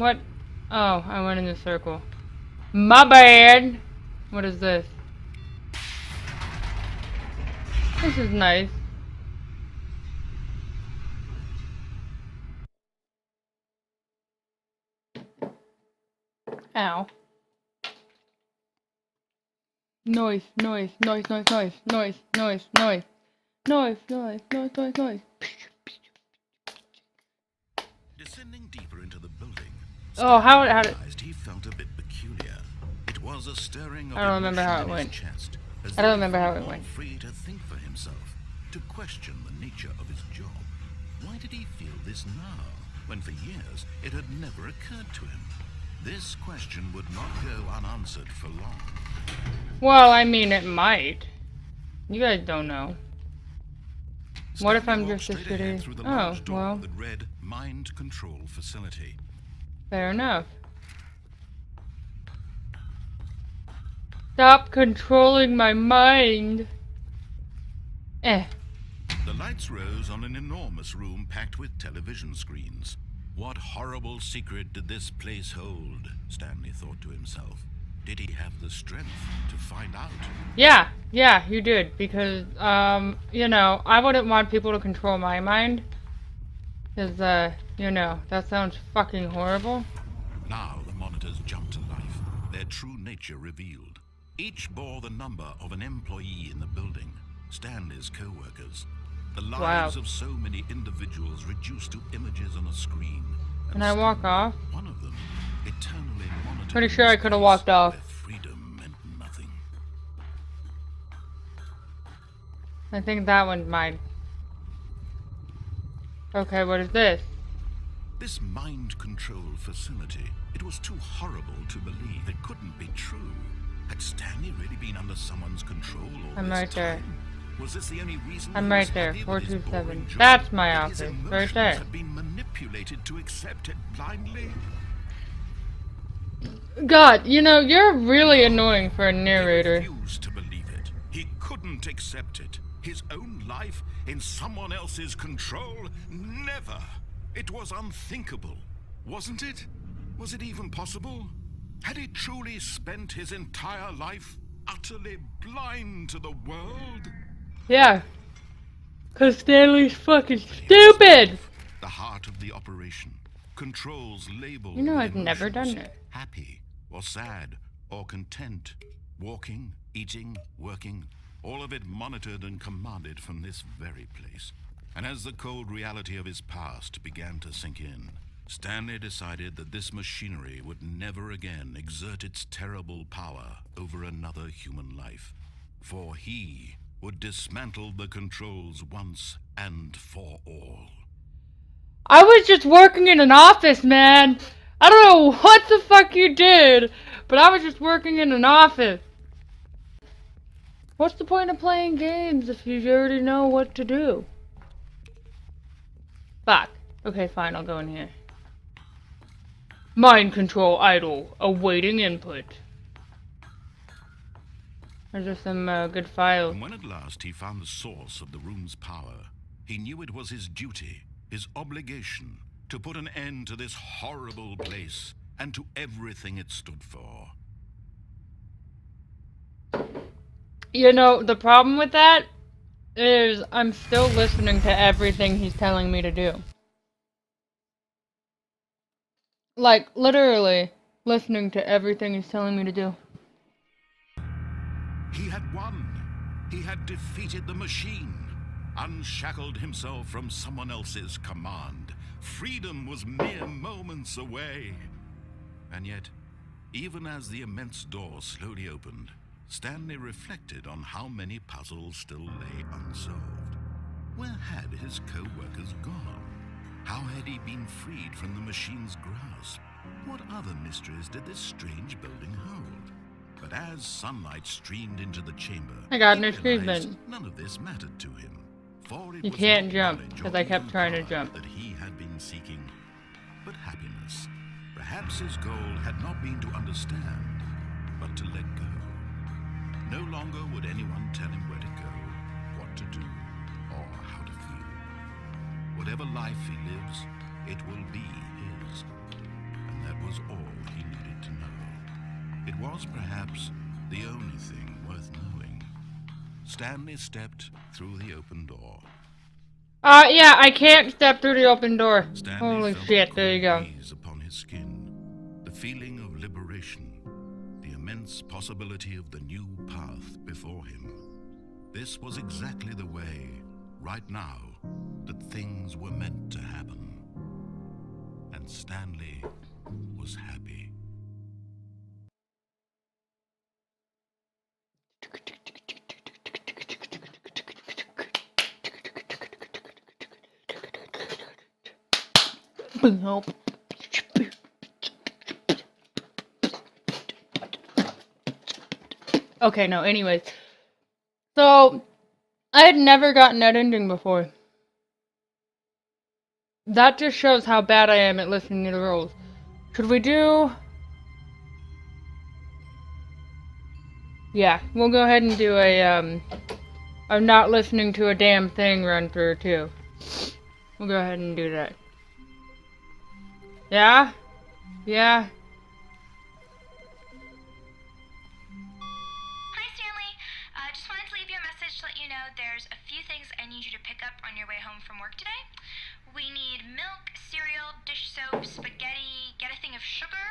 What? Oh, I went in the circle. My bad. What is this? This is nice. Ow. Noise, noise, noise, noise, noise, noise, noise, noise. Noise, noise, noise, noise, noise. Descending deeper into the building, Oh, how did... realized he felt a bit peculiar. It was a stirring of I don't remember how it emotion in went. his chest, as I don't though he remember how felt it more went. free to think for himself, to question the nature of his job. Why did he feel this now, when for years it had never occurred to him? This question would not go unanswered for long. Well, I mean, it might. You guys don't know. What if I'm Stanley just walked a straight ahead shitty... through the Oh, large door well, that read Mind Control Facility. fair enough. Stop controlling my mind. Eh. The lights rose on an enormous room packed with television screens. What horrible secret did this place hold? Stanley thought to himself. Did he have the strength to find out? Yeah, you did. Because, you know, I wouldn't want people to control my mind. Because, you know, that sounds fucking horrible. Now the monitors jumped to life, their true nature revealed. Each bore the number of an employee in the building, Stanley's co-workers. The lives of so many individuals reduced to images on a screen. Can I walk off? One of them, eternally monitored. Pretty sure I could have walked off. Where freedom meant nothing. I think that one's mine. Okay, what is this? This mind control facility, it was too horrible to believe. It couldn't be true. Had Stanley really been under someone's control all I'm this right there. time? Was this the only reason I'm he right was there, happy with his 427. boring job? That's my That his office, right emotions there. had been manipulated to accept it blindly? God, you know, you're really annoying for a He narrator. refused to believe it. He couldn't accept it. His own life in someone else's control? Never. It was unthinkable. Wasn't it? Was it even possible? Had he truly spent his entire life utterly blind to the world? Yeah. Cause Stanley's fucking stupid! The heart of the operation. Controls labeled You know with I've never emotions. done it. Happy, or sad, or content. Walking, eating, working. All of it monitored and commanded from this very place. And as the cold reality of his past began to sink in, Stanley decided that this machinery would never again exert its terrible power over another human life. For he would dismantle the controls once and for all. I was just working in an office, man! I don't know what the fuck you did, but I was just working in an office. What's the point of playing games if you already know what to do? Fuck. Okay, fine, I'll go in here. Mind control idle, awaiting input. There's just some good files. And when at last he found the source of the room's power, he knew it was his duty, his obligation, to put an end to this horrible place and to everything it stood for. You know, the problem with that is I'm still listening to everything he's telling me to do. Like, literally listening to everything he's telling me to do. He had won. He had defeated the machine, unshackled himself from someone else's command. Freedom was mere moments away. And yet, even as the immense door slowly opened, Stanley reflected on how many puzzles still lay unsolved. Where had his co-workers gone? How had he been freed from the machine's grasp? What other mysteries did this strange building hold? But as sunlight streamed into the chamber, I got an he achievement. realized none of this mattered to him. For it You was can't not jump, knowledge 'cause or I kept even trying to power jump. that he had been seeking, but happiness. Perhaps his goal had not been to understand, but to let go. No longer would anyone tell him where to go, what to do, or how to feel. Whatever life he lives, it will be his. And that was perhaps the only thing worth knowing. Stanley stepped through the open door. Yeah, I can't step through the open door. Stanley Holy felt shit, the there you go. cool breeze upon his skin, the feeling of liberation, the immense possibility of the new path before him. This was exactly the way, right now, that things were meant to happen. And Stanley was happy. Nope. Okay, no, anyways. So, I had never gotten that ending before. That just shows how bad I am at listening to the rules. Should we do... Yeah, we'll go ahead and do a, I'm not listening to a damn thing run through, too. We'll go ahead and do that. Yeah? Yeah? Hi, Stanley. Just wanted to leave you a message to let you know there's a few things I need you to pick up on your way home from work today. We need milk, cereal, dish soap, spaghetti, get a thing of sugar,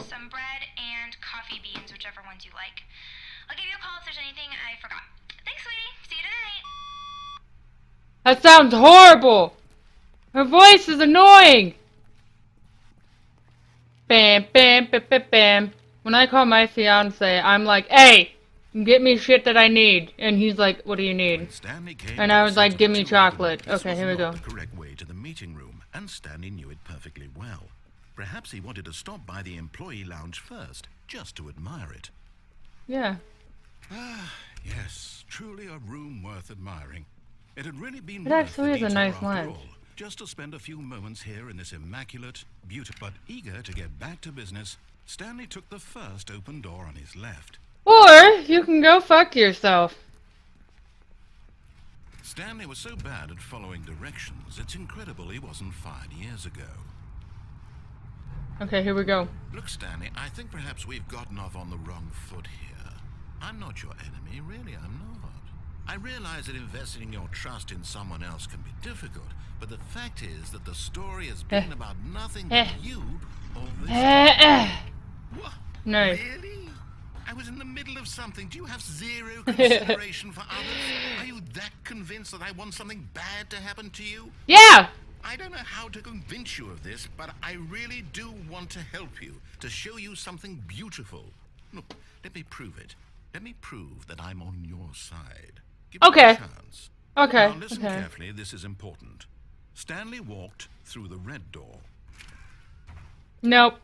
some bread, and coffee beans, whichever ones you like. I'll give you a call if there's anything I forgot. Thanks, sweetie. See you tonight. That sounds horrible! Her voice is annoying! Bam, bam, bam, bam, bam. When I call my fiance, I'm like, hey, get me shit that I need. And he's like, what do you need? And I was like, give me chocolate. Okay, here we go. The correct way to the meeting room, and Stanley knew it perfectly well. Perhaps he wanted to stop by the employee lounge first, just to admire it. Yeah. Ah, yes, truly a room worth admiring. It had really been It worth actually the is a detour nice after lounge. all, just to spend a few moments here in this immaculate, beautiful. But eager to get back to business, Stanley took the first open door on his left. Or, you can go fuck yourself. Stanley was so bad at following directions, it's incredible he wasn't fired years ago. Okay, here we go. Look, Stanley, I think perhaps we've gotten off on the wrong foot here. I'm not your enemy, really, I'm not. I realize that investing your trust in someone else can be difficult, but the fact is that the story has been about nothing but you all this time. What? Nice. Really? I was in the middle of something. Do you have zero consideration for others? Are you that convinced that I want something bad to happen to you? Yeah! I don't know how to convince you of this, but I really do want to help you, to show you something beautiful. Look, let me prove it. Let me prove that I'm on your side. Give me Okay. a chance. Okay. Now listen Okay. carefully, this is important. Stanley walked through the red door. Nope.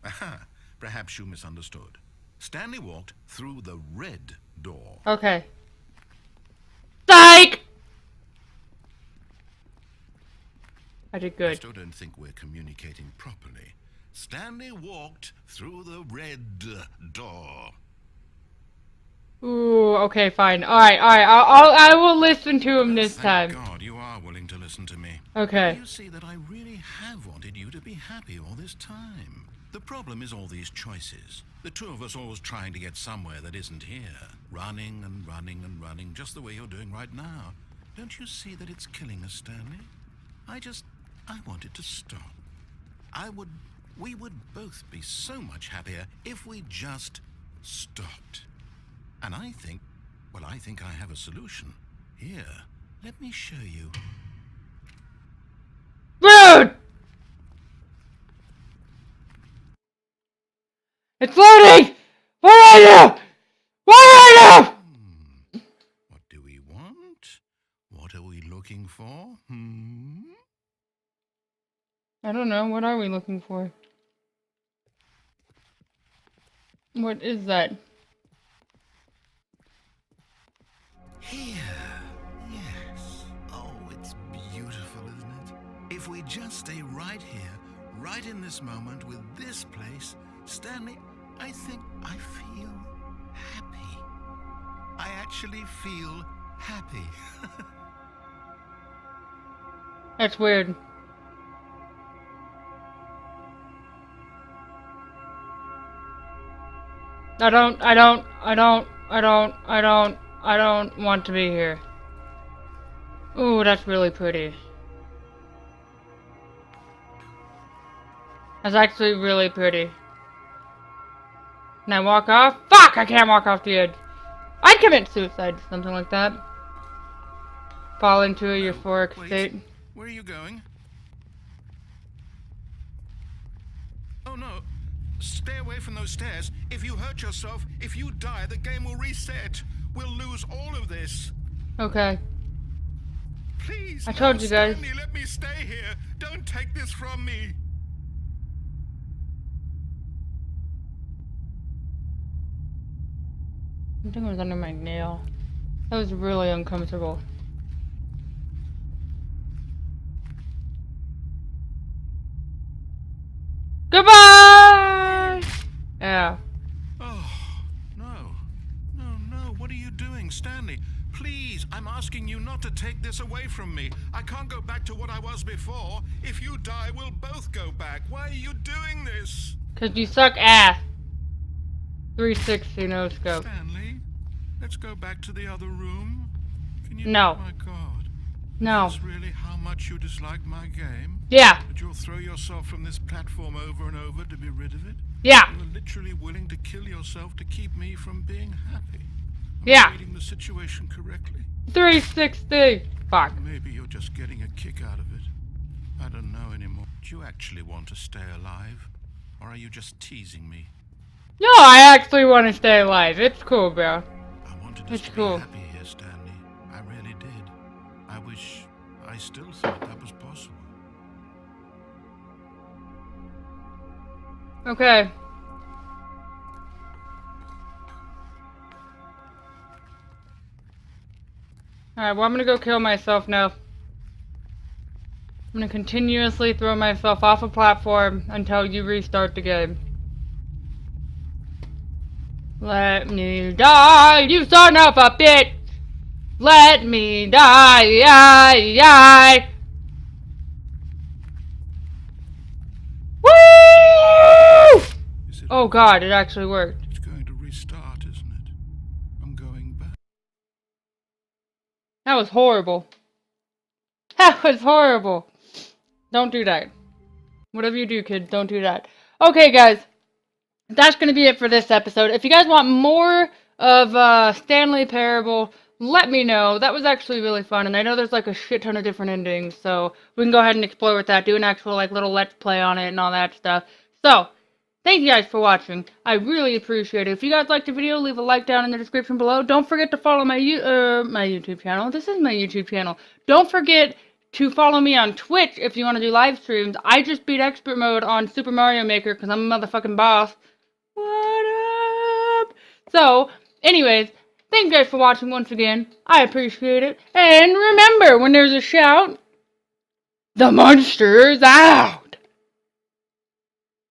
Aha, perhaps you misunderstood. Stanley walked through the red door. Okay. Psych! I did I good. still don't think we're communicating properly. Stanley walked through the red door. Ooh, okay, fine. Alright, I will listen to him this Thank time. God you are willing to listen to me. Okay. You see that I really have wanted you to be happy all this time. The problem is all these choices. The two of us always trying to get somewhere that isn't here. Running and running and running, just the way you're doing right now. Don't you see that it's killing us, Stanley? I wanted to stop. We would both be so much happier if we just stopped. And I think I have a solution. Here, let me show you. Rude! It's loading! What are you? What are you? What do we want? What are we looking for? I don't know. What are we looking for? What is that? Here. Yes. Oh, it's beautiful, isn't it? If we just stay right here, right in this moment with this place, Stanley, I think I feel happy. I actually feel happy. That's weird. I don't want to be here. Ooh, that's really pretty. That's actually really pretty. Can I walk off? Fuck! I can't walk off the edge. I'd commit suicide, something like that. Fall into a euphoric state. Where are you going? Oh no. Stay away from those stairs. If you hurt yourself, if you die, the game will reset. We'll lose all of this. Okay. Please. I told you guys. Stanley, let me stay here. Don't take this from me. Something was under my nail. That was really uncomfortable. Goodbye! Yeah. Oh, no. No. What are you doing, Stanley? Please, I'm asking you not to take this away from me. I can't go back to what I was before. If you die, we'll both go back. Why are you doing this? 'Cause you suck ass. 360 no scope. Stanley, let's go back to the other room. Can you? No. Oh my God. No. That's really how much you dislike my game? Yeah. That you'll throw yourself from this platform over and over to be rid of it? Yeah. You're literally willing to kill yourself to keep me from being happy. Am Yeah. I reading the situation correctly? 360. Fuck. Or maybe you're just getting a kick out of it. I don't know anymore. Do you actually want to stay alive? Or are you just teasing me? No, I actually want to stay alive. It's cool, bro. I wanted us It's to cool. be happy here, Stanley. I really did. I wish I still thought that was possible. Okay. Alright, well, I'm gonna go kill myself now. I'm gonna continuously throw myself off a platform until you restart the game. Let me die, you son of a bitch! Let me die, Woo! Is it Oh god, it actually worked. It's going to restart, isn't it? I'm going back. That was horrible. That was horrible. Don't do that. Whatever you do, kids, don't do that. Okay, guys. That's going to be it for this episode. If you guys want more of Stanley Parable, let me know. That was actually really fun, and I know there's like a shit ton of different endings, so we can go ahead and explore with that, do an actual like little let's play on it and all that stuff. So, thank you guys for watching. I really appreciate it. If you guys liked the video, leave a like down in the description below. Don't forget to follow my YouTube channel. This is my YouTube channel. Don't forget to follow me on Twitch if you want to do live streams. I just beat expert mode on Super Mario Maker because I'm a motherfucking boss. What up? So, anyways, thank you guys for watching once again. I appreciate it. And remember, when there's a shout, the Munster is out!